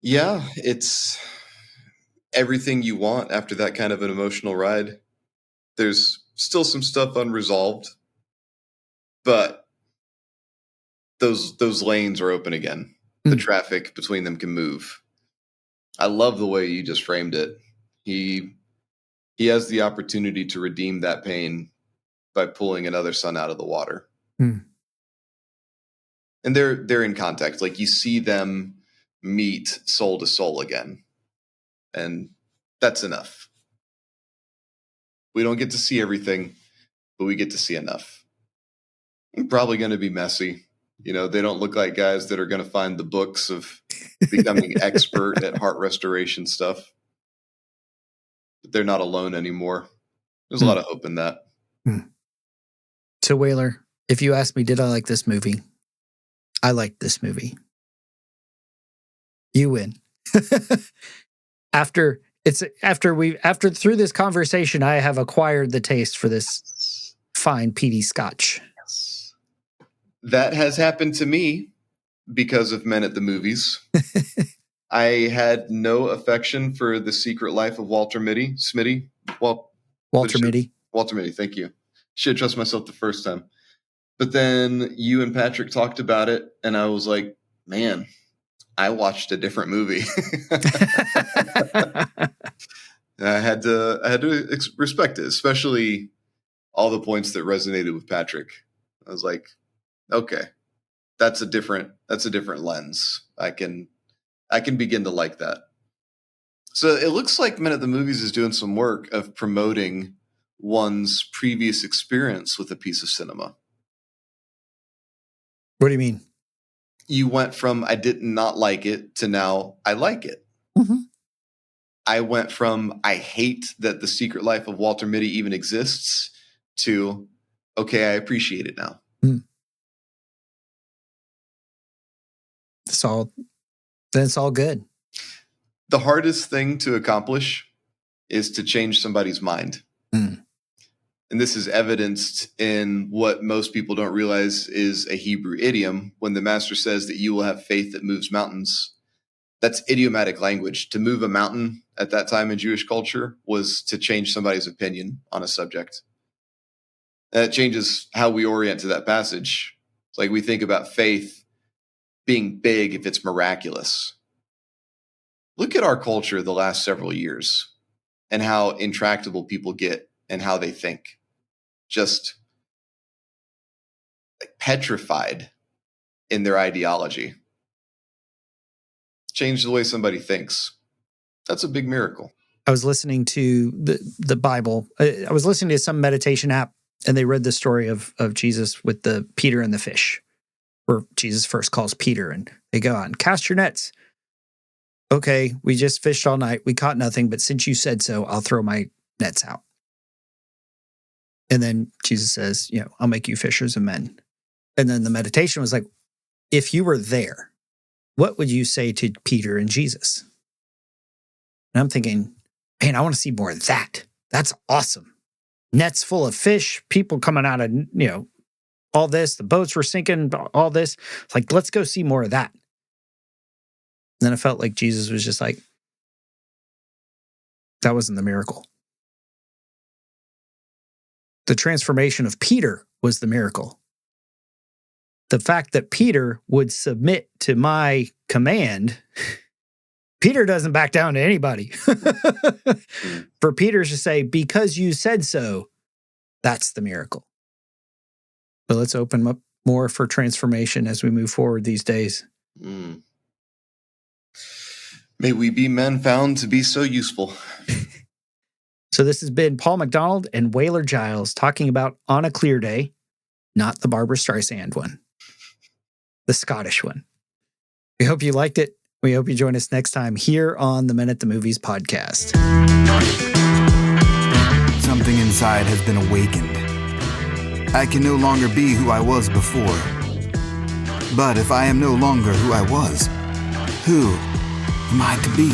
Yeah, it's everything you want after that kind of an emotional ride. There's still some stuff unresolved, but those lanes are open again. The traffic between them can move. I love the way you just framed it. He has the opportunity to redeem that pain by pulling another son out of the water. And they're in contact. Like you see them meet soul to soul again. And that's enough. We don't get to see everything, but we get to see enough. I'm probably going to be messy. You know, they don't look like guys that are going to find the books of becoming expert at heart restoration stuff. But they're not alone anymore. There's a lot of hope in that. So, Whaler, if you ask me, did I like this movie? I liked this movie. You win. After through this conversation, I have acquired the taste for this fine peaty scotch. Yes. That has happened to me because of Men at the Movies. I had no affection for The Secret Life of Walter Mitty. Walter Mitty, thank you. Should trust myself the first time. But then you and Patrick talked about it, and I was like, man, I watched a different movie. I had to respect it, especially all the points that resonated with Patrick. I was like, okay, that's a different lens. I can begin to like that. So it looks like Men at the Movies is doing some work of promoting one's previous experience with a piece of cinema. What do you mean? You went from I did not like it to now I like it. Mm-hmm. I went from I hate that The Secret Life of Walter Mitty even exists to okay, I appreciate it now. It's all good. The hardest thing to accomplish is to change somebody's mind. And this is evidenced in what most people don't realize is a Hebrew idiom. When the master says that you will have faith that moves mountains, that's idiomatic language. To move a mountain at that time in Jewish culture was to change somebody's opinion on a subject. And it changes how we orient to that passage. It's like we think about faith being big if it's miraculous. Look at our culture the last several years and how intractable people get and how they think. Just like petrified in their ideology. Change the way somebody thinks. That's a big miracle. I was listening to the Bible. I was listening to some meditation app, and they read the story of Jesus with the Peter and the fish, where Jesus first calls Peter, and they go out and cast your nets. Okay, we just fished all night. We caught nothing, but since you said so, I'll throw my nets out. And then Jesus says, I'll make you fishers of men. And then the meditation was like, if you were there, what would you say to Peter and Jesus? And I'm thinking, man, I want to see more of that. That's awesome. Nets full of fish, people coming out of, all this, the boats were sinking, all this. It's like, let's go see more of that. And then I felt like Jesus was just like, that wasn't the miracle. The transformation of Peter was the miracle. The fact that Peter would submit to my command, Peter doesn't back down to anybody. For Peter to say, because you said so, that's the miracle. So let's open up more for transformation as we move forward these days. May we be men found to be so useful. So this has been Paul McDonald and Whaler Giles talking about On a Clear Day, not the Barbra Streisand one, the Scottish one. We hope you liked it. We hope you join us next time here on the Men at the Movies podcast. Something inside has been awakened. I can no longer be who I was before. But if I am no longer who I was, who am I to be?